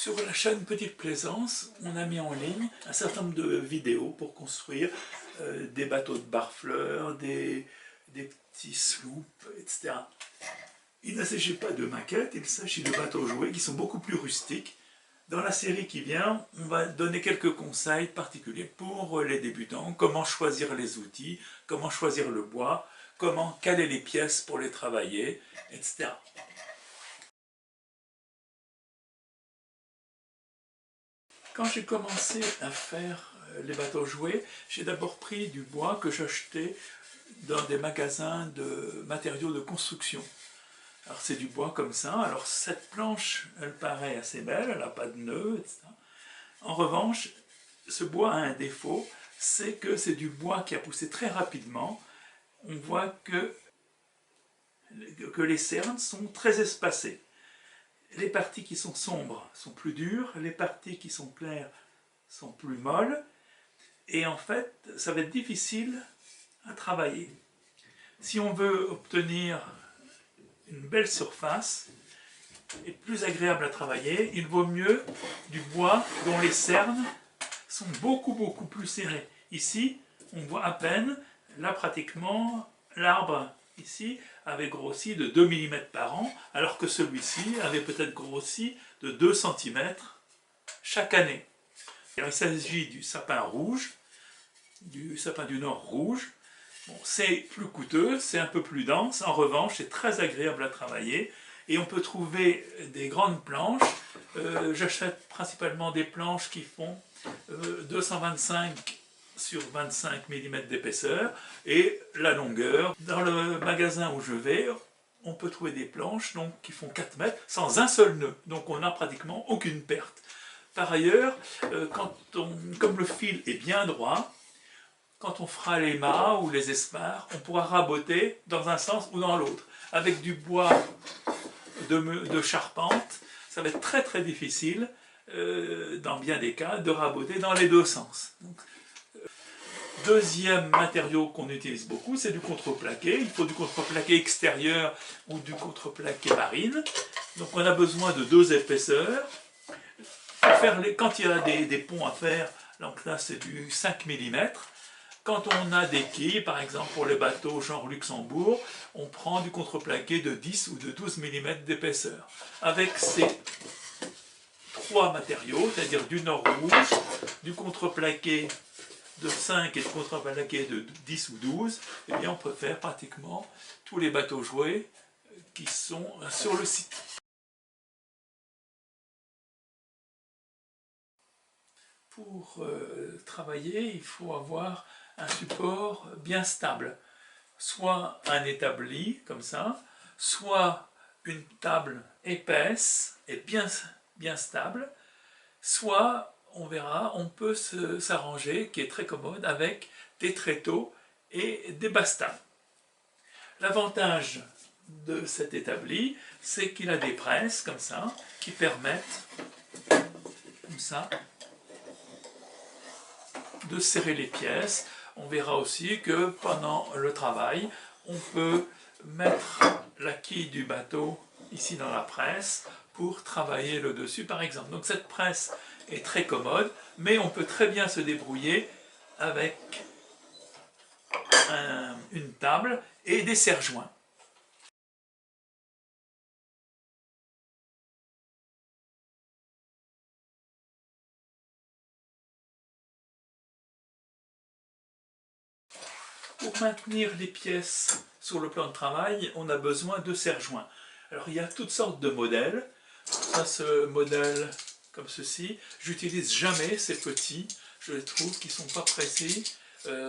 Sur la chaîne Petite Plaisance, on a mis en ligne un certain nombre de vidéos pour construire des bateaux de barfleurs, des petits sloops, etc. Il ne s'agit pas de maquettes, il s'agit de bateaux jouets qui sont beaucoup plus rustiques. Dans la série qui vient, on va donner quelques conseils particuliers pour les débutants, comment choisir les outils, comment choisir le bois, comment caler les pièces pour les travailler, etc. Quand j'ai commencé à faire les bateaux jouets, j'ai d'abord pris du bois que j'achetais dans des magasins de matériaux de construction. Alors c'est du bois comme ça, alors cette planche, elle paraît assez belle, elle n'a pas de nœud, etc. En revanche, ce bois a un défaut, c'est que c'est du bois qui a poussé très rapidement. On voit que les cernes sont très espacées. Les parties qui sont sombres sont plus dures, les parties qui sont claires sont plus molles, et en fait, ça va être difficile à travailler. Si on veut obtenir une belle surface et plus agréable à travailler, il vaut mieux du bois dont les cernes sont beaucoup plus serrées. Ici, on voit à peine, là pratiquement, l'arbre ici avait grossi de 2 mm par an, alors que celui-ci avait peut-être grossi de 2 cm chaque année. Alors, il s'agit du sapin rouge, du sapin du Nord rouge. Bon, c'est plus coûteux, c'est un peu plus dense, en revanche c'est très agréable à travailler et on peut trouver des grandes planches. J'achète principalement des planches qui font 225 sur 25 mm d'épaisseur et la longueur. Dans le magasin où je vais, on peut trouver des planches donc, qui font 4 mètres sans un seul nœud, donc on n'a pratiquement aucune perte. Par ailleurs, comme le fil est bien droit, quand on fera les mâts ou les espars, on pourra raboter dans un sens ou dans l'autre. Avec du bois de charpente, ça va être très difficile, dans bien des cas, de raboter dans les deux sens. Donc, deuxième matériau qu'on utilise beaucoup, c'est du contreplaqué. Il faut du contreplaqué extérieur ou du contreplaqué marine. Donc on a besoin de 2 épaisseurs. Quand il y a des ponts à faire, donc là c'est du 5 mm. Quand on a des quilles, par exemple pour les bateaux genre Luxembourg, on prend du contreplaqué de 10 ou de 12 mm d'épaisseur. Avec ces 3 matériaux, c'est-à-dire du Nord rouge, du contreplaqué de 5 et du contreplaqué de 10 ou 12, eh bien on peut faire pratiquement tous les bateaux jouets qui sont sur le site. Pour travailler, il faut avoir un support bien stable, soit un établi comme ça, soit une table épaisse et bien stable, soit, on verra, on peut s'arranger, qui est très commode, avec des tréteaux et des bastins. L'avantage de cet établi, c'est qu'il a des presses comme ça, qui permettent, comme ça, de serrer les pièces. On verra aussi que pendant le travail, on peut mettre la quille du bateau ici dans la presse pour travailler le dessus par exemple. Donc cette presse est très commode, mais on peut très bien se débrouiller avec une table et des serre-joints. Pour maintenir les pièces sur le plan de travail, on a besoin de serre-joints. Alors il y a toutes sortes de modèles. Ça, ce modèle comme ceci, j'utilise jamais ces petits. Je les trouve qui ne sont pas précis.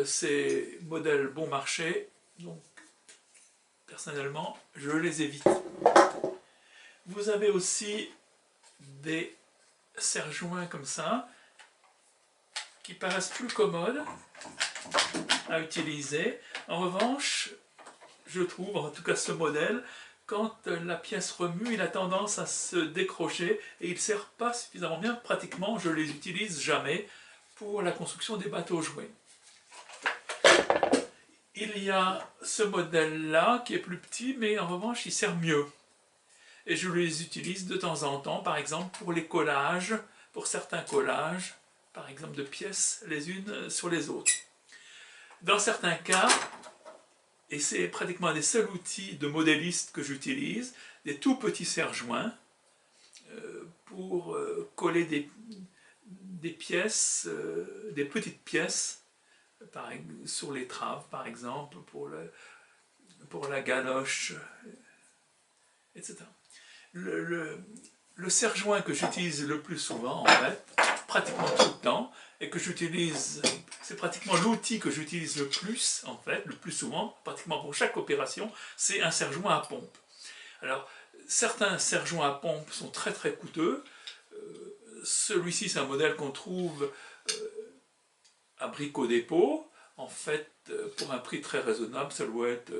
Ces modèles bon marché, donc personnellement, je les évite. Vous avez aussi des serre-joints comme ça, qui paraissent plus commodes à utiliser. En revanche, je trouve, en tout cas ce modèle, quand la pièce remue, il a tendance à se décrocher et il ne sert pas suffisamment bien. Pratiquement, je ne les utilise jamais pour la construction des bateaux jouets. Il y a ce modèle-là qui est plus petit, mais en revanche, il sert mieux. et je les utilise de temps en temps, par exemple pour les collages, pour certains collages, par exemple de pièces les unes sur les autres. Dans certains cas, et c'est pratiquement un des seuls outils de modéliste que j'utilise, des tout petits serre-joints pour coller des pièces, des petites pièces sur l'étrave par exemple, pour la galoche, etc. Le serre-joint que j'utilise le plus souvent, en fait, pratiquement tout le temps, et que j'utilise, c'est pratiquement l'outil que j'utilise le plus, en fait, le plus souvent, pratiquement pour chaque opération, c'est un serre-joint à pompe. Alors, certains serre-joints à pompe sont très très coûteux. Celui-ci, c'est un modèle qu'on trouve à Brico Dépôt. En fait, pour un prix très raisonnable, ça doit être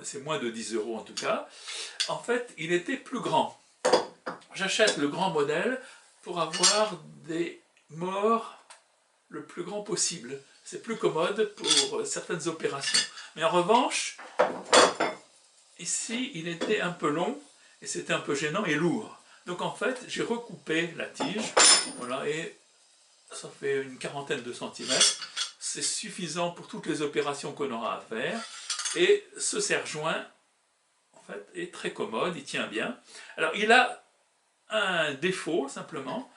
c'est moins de 10 € en tout cas. En fait, il était plus grand. J'achète le grand modèle pour avoir des morts le plus grand possible. C'est plus commode pour certaines opérations. Mais en revanche, ici, il était un peu long et c'était un peu gênant et lourd. Donc en fait, j'ai recoupé la tige, voilà, et ça fait une quarantaine de centimètres. C'est suffisant pour toutes les opérations qu'on aura à faire. Et ce serre-joint, en fait, est très commode, il tient bien. Alors, il a un défaut, simplement.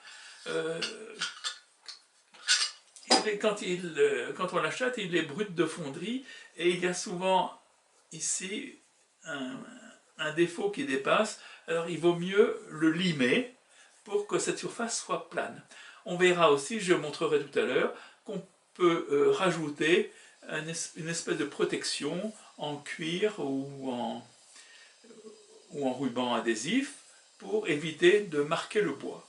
Quand on l'achète, il est brut de fonderie, et il y a souvent, ici, un défaut qui dépasse. Alors, il vaut mieux le limer pour que cette surface soit plane. On verra aussi, je montrerai tout à l'heure, qu'on peut rajouter une espèce de protection en cuir ou en ruban adhésif pour éviter de marquer le bois.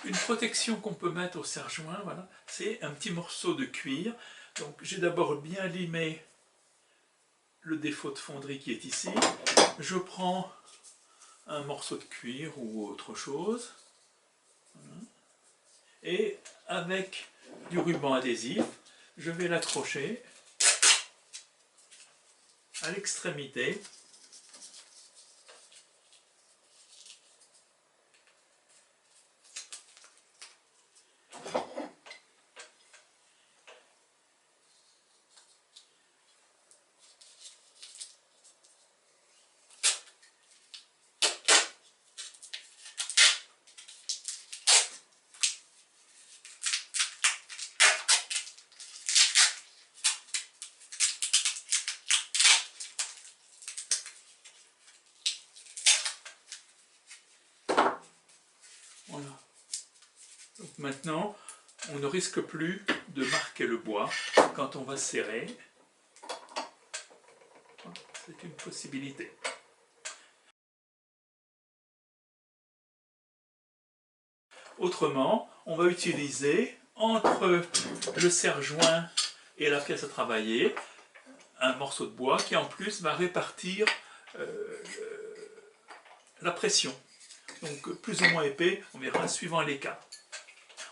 Une protection qu'on peut mettre au serre-joint, voilà, c'est un petit morceau de cuir. Donc j'ai d'abord bien limé le défaut de fonderie qui est ici. Je prends un morceau de cuir ou autre chose. Voilà. Et avec du ruban adhésif, je vais l'accrocher à l'extrémité. Voilà. Donc maintenant, on ne risque plus de marquer le bois quand on va serrer. C'est une possibilité. Autrement, on va utiliser entre le serre-joint et la pièce à travailler un morceau de bois qui en plus va répartir la pression. Donc plus ou moins épais, on verra suivant les cas.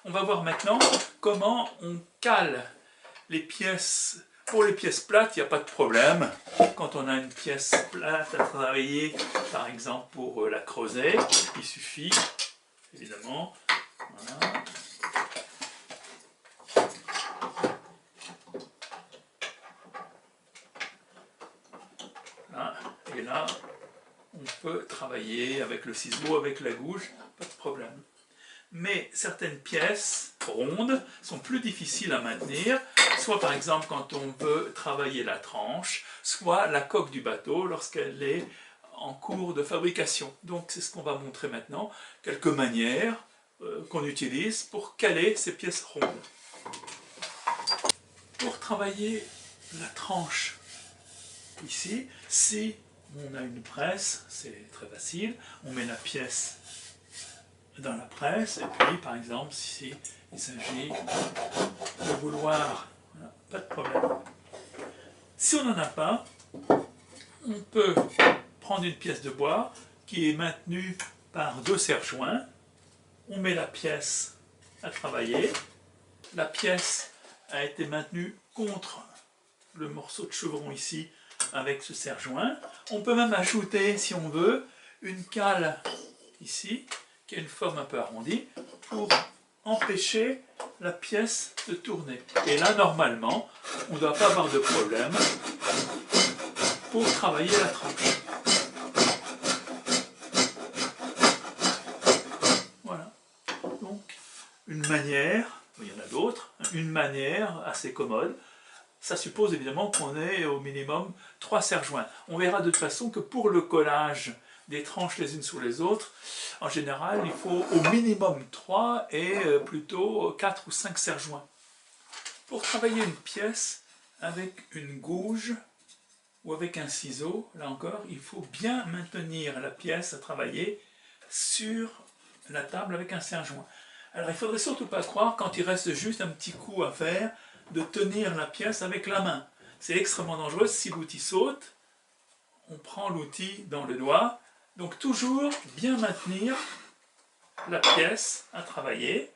On va voir maintenant comment on cale les pièces. Pour les pièces plates, il n'y a pas de problème. Quand on a une pièce plate à travailler, par exemple pour la creuser, il suffit, évidemment, voilà. Là, et là, on peut travailler avec le ciseau, avec la gouge, pas de problème. Mais certaines pièces rondes sont plus difficiles à maintenir, soit par exemple quand on veut travailler la tranche, soit la coque du bateau lorsqu'elle est en cours de fabrication. Donc c'est ce qu'on va montrer maintenant, quelques manières qu'on utilise pour caler ces pièces rondes. Pour travailler la tranche ici, si on a une presse, c'est très facile, on met la pièce dans la presse, et puis par exemple si il s'agit de vouloir, voilà, pas de problème. Si on n'en a pas, on peut prendre une pièce de bois qui est maintenue par deux serre-joints, on met la pièce à travailler, la pièce a été maintenue contre le morceau de chevron ici avec ce serre-joint. On peut même ajouter, si on veut, une cale ici, qui a une forme un peu arrondie, pour empêcher la pièce de tourner. Et là, normalement, on ne doit pas avoir de problème pour travailler la tranche. Voilà. Donc, une manière, il y en a d'autres, une manière assez commode. Ça suppose évidemment qu'on ait au minimum 3 serre-joints. On verra de toute façon que pour le collage des tranches les unes sur les autres, en général, il faut au minimum 3 et plutôt 4 ou 5 serre-joints. Pour travailler une pièce avec une gouge ou avec un ciseau, là encore, il faut bien maintenir la pièce à travailler sur la table avec un serre-joint. Alors il ne faudrait surtout pas croire, quand il reste juste un petit coup à faire, de tenir la pièce avec la main. C'est extrêmement dangereux. Si l'outil saute, on prend l'outil dans le doigt. Donc toujours bien maintenir la pièce à travailler.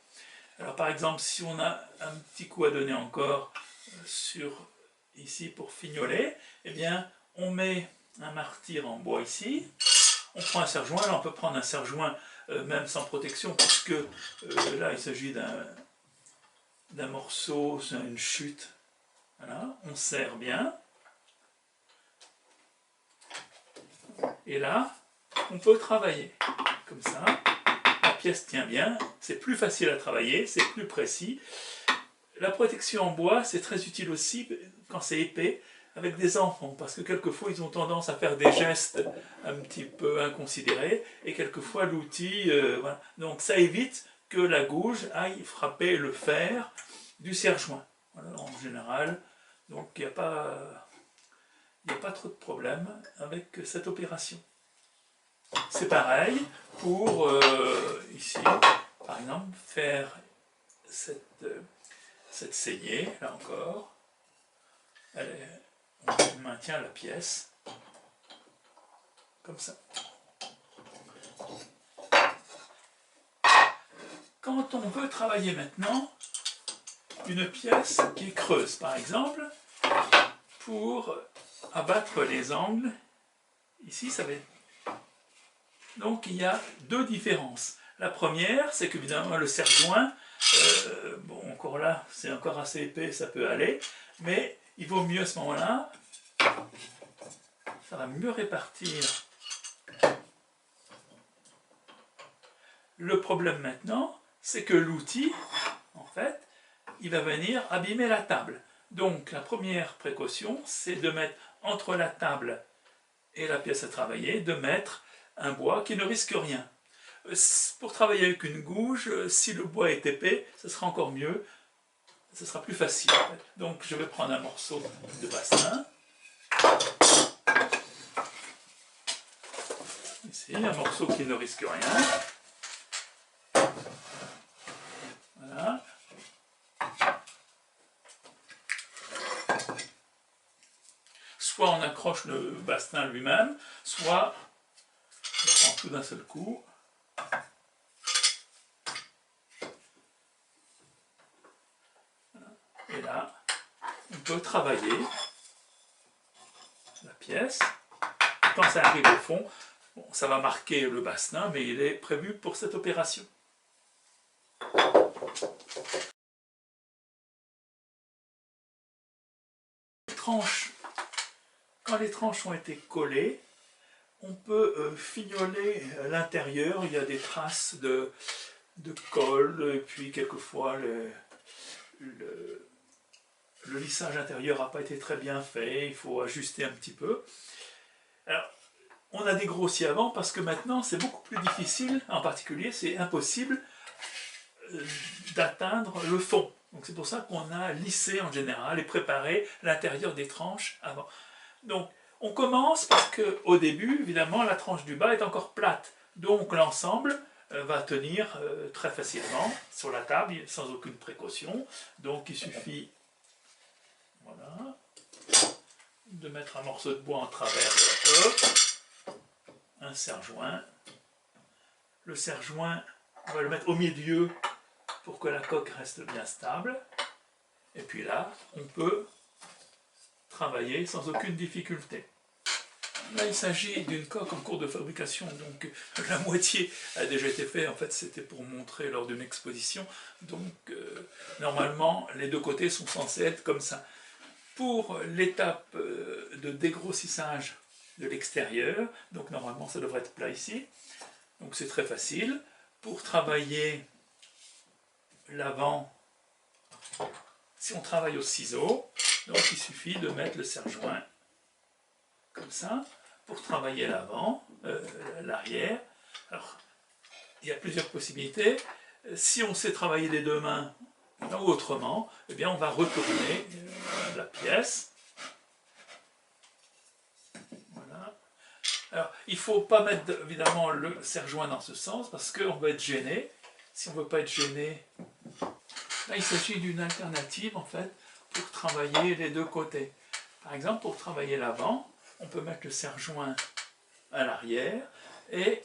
Alors par exemple, si on a un petit coup à donner encore sur ici pour fignoler, eh bien on met un martyr en bois ici. On prend un serre-joint. Là on peut prendre un serre-joint même sans protection, puisque là il s'agit d'un morceau, c'est une chute. Voilà, on serre bien. Et là, on peut travailler comme ça. La pièce tient bien, c'est plus facile à travailler, c'est plus précis. La protection en bois, c'est très utile aussi quand c'est épais avec des enfants, parce que quelquefois ils ont tendance à faire des gestes un petit peu inconsidérés, et quelquefois l'outil, voilà. Donc ça évite que la gouge aille frapper le fer du serre-joint. Voilà, en général, donc il n'y a pas trop de problème avec cette opération. C'est pareil pour ici, par exemple, faire cette saignée, là encore. On maintient la pièce comme ça. Quand on veut travailler maintenant une pièce qui est creuse, par exemple, pour abattre les angles, ici ça va être... Donc il y a deux différences. La première, c'est qu'évidemment le serre-joint, bon encore là, c'est encore assez épais, ça peut aller, mais il vaut mieux à ce moment-là, ça va mieux répartir. Le problème maintenant, c'est que l'outil, en fait, il va venir abîmer la table. Donc la première précaution, c'est de mettre entre la table et la pièce à travailler, de mettre un bois qui ne risque rien. Pour travailler avec une gouge, si le bois est épais, ce sera encore mieux, ce sera plus facile. En fait. Donc je vais prendre un morceau de bassin. Ici, un morceau qui ne risque rien. Voilà. Soit on accroche le bastin lui-même, soit on prend tout d'un seul coup. Et là, on peut travailler la pièce. Quand ça arrive au fond, bon, ça va marquer le bastin, mais il est prévu pour cette opération. Quand les tranches ont été collées, on peut fignoler l'intérieur. Il y a des traces de colle, et puis quelquefois le lissage intérieur n'a pas été très bien fait, il faut ajuster un petit peu. Alors, on a dégrossi avant parce que maintenant c'est beaucoup plus difficile, en particulier c'est impossible d'atteindre le fond. Donc c'est pour ça qu'on a lissé en général et préparé l'intérieur des tranches avant. Donc on commence parce qu'au début, évidemment, la tranche du bas est encore plate. Donc l'ensemble va tenir très facilement sur la table sans aucune précaution. Donc il suffit, voilà, de mettre un morceau de bois en travers de la coque, un serre-joint. Le serre-joint, on va le mettre au milieu pour que la coque reste bien stable. Et puis là, on peut travailler sans aucune difficulté. Là, il s'agit d'une coque en cours de fabrication, donc la moitié a déjà été faite. En fait, c'était pour montrer lors d'une exposition. Donc, normalement, les deux côtés sont censés être comme ça. Pour l'étape de dégrossissage de l'extérieur, donc normalement, ça devrait être plat ici. Donc, c'est très facile. Pour travailler l'avant, si on travaille au ciseau, donc il suffit de mettre le serre-joint comme ça, pour travailler l'avant, l'arrière. Alors, il y a plusieurs possibilités. Si on sait travailler des deux mains ou autrement, eh bien on va retourner la pièce. Voilà. Alors, il ne faut pas mettre évidemment le serre-joint dans ce sens parce qu'on va être gêné. Si on ne veut pas être gêné, là il s'agit d'une alternative en fait pour travailler les deux côtés. Par exemple, pour travailler l'avant, on peut mettre le serre-joint à l'arrière et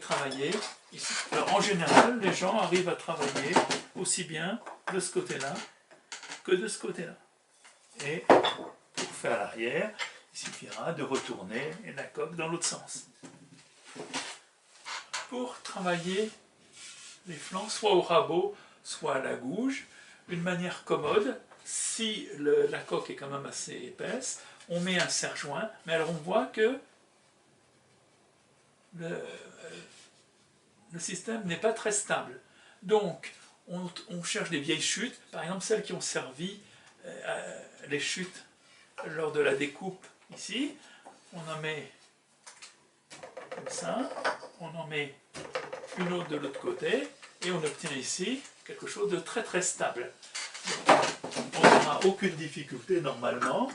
travailler ici. Alors, en général, les gens arrivent à travailler aussi bien de ce côté-là que de ce côté-là. Et pour faire l'arrière, il suffira de retourner la coque dans l'autre sens. Pour travailler les flancs, soit au rabot, soit à la gouge, une manière commode, si la coque est quand même assez épaisse, on met un serre-joint, mais alors on voit que le système n'est pas très stable. Donc, on cherche des vieilles chutes, par exemple celles qui ont servi les chutes lors de la découpe ici. On en met comme ça, on en met une autre de l'autre côté, et on obtient ici quelque chose de très très stable. Donc, on n'aura aucune difficulté normalement.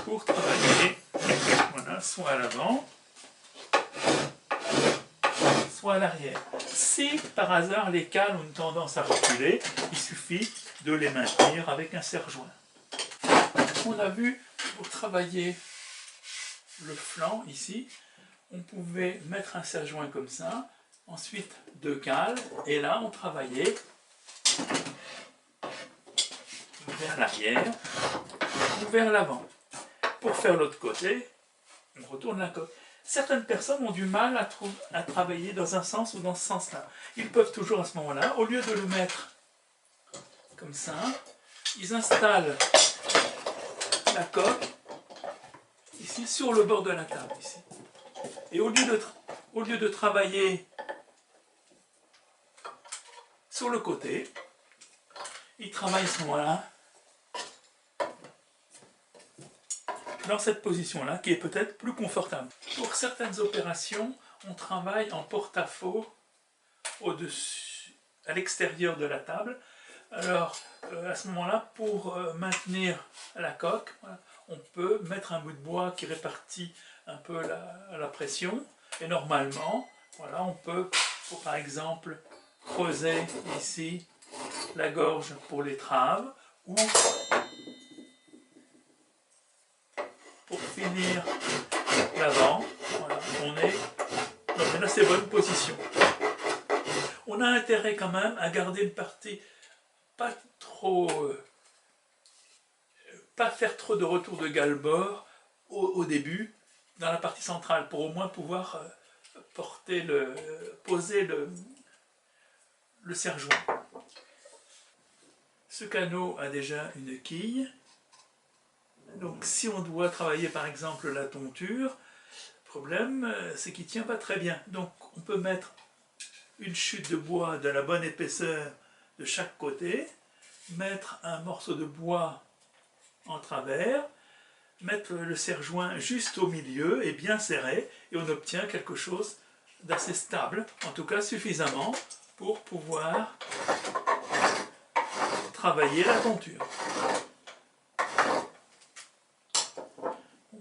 Pour travailler, voilà, soit à l'avant, soit à l'arrière. Si par hasard les cales ont une tendance à reculer, il suffit de les maintenir avec un serre-joint. On a vu, pour travailler le flanc ici, on pouvait mettre un serre-joint comme ça, ensuite deux cales, et là on travaillait vers l'arrière ou vers l'avant. Pour faire l'autre côté, on retourne la coque. Certaines personnes ont du mal à travailler dans un sens ou dans ce sens-là. Ils peuvent toujours à ce moment-là, au lieu de le mettre comme ça, ils installent la coque ici sur le bord de la table. Ici. Et au lieu de travailler sur le côté, ils travaillent à ce moment-là dans cette position-là, qui est peut-être plus confortable. Pour certaines opérations, on travaille en porte-à-faux au-dessus, à l'extérieur de la table. Alors, à ce moment-là, pour maintenir la coque, voilà, on peut mettre un bout de bois qui répartit un peu la pression. Et normalement, voilà, on peut, par exemple, creuser ici la gorge pour l'étrave, ou pour finir l'avant, voilà, on est dans une assez bonne position. On a intérêt quand même à garder une partie pas trop, pas faire trop de retour de galbord au début, dans la partie centrale, pour au moins pouvoir poser le serre-joint. Ce canot a déjà une quille. Donc si on doit travailler par exemple la tonture, le problème c'est qu'il ne tient pas très bien. Donc on peut mettre une chute de bois de la bonne épaisseur de chaque côté, mettre un morceau de bois en travers, mettre le serre-joint juste au milieu et bien serré, et on obtient quelque chose d'assez stable, en tout cas suffisamment pour pouvoir travailler la tonture.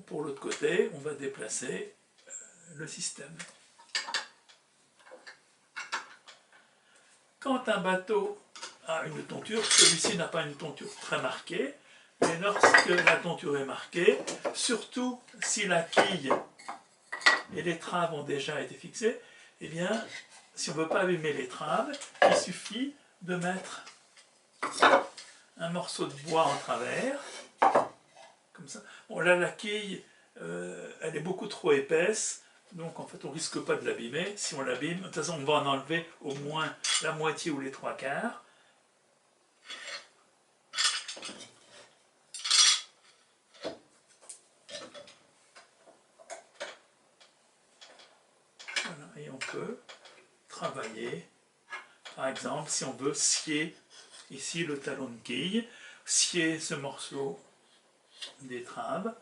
Pour l'autre côté, on va déplacer le système. Quand un bateau a une tonture, celui-ci n'a pas une tonture très marquée, mais lorsque la tonture est marquée, surtout si la quille et l'étrave ont déjà été fixées, eh bien, si on ne veut pas abîmer l'étrave, il suffit de mettre un morceau de bois en travers, comme ça. Bon là la quille, elle est beaucoup trop épaisse, donc en fait on risque pas de l'abîmer. Si on l'abîme, de toute façon on va en enlever au moins la moitié ou les 3/4. Voilà, et on peut travailler, par exemple si on veut scier ici le talon de quille, scier ce morceau d'étrave.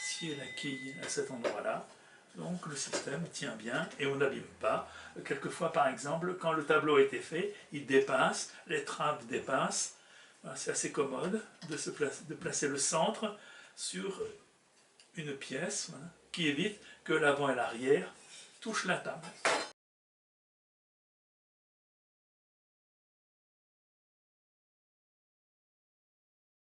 Scier la quille à cet endroit-là. Donc le système tient bien et on n'abîme pas. Quelquefois, par exemple, quand le tableau a été fait, il dépasse, l'étrave dépasse. Voilà, c'est assez commode de placer le centre sur une pièce, voilà, qui évite que l'avant et l'arrière touchent la table.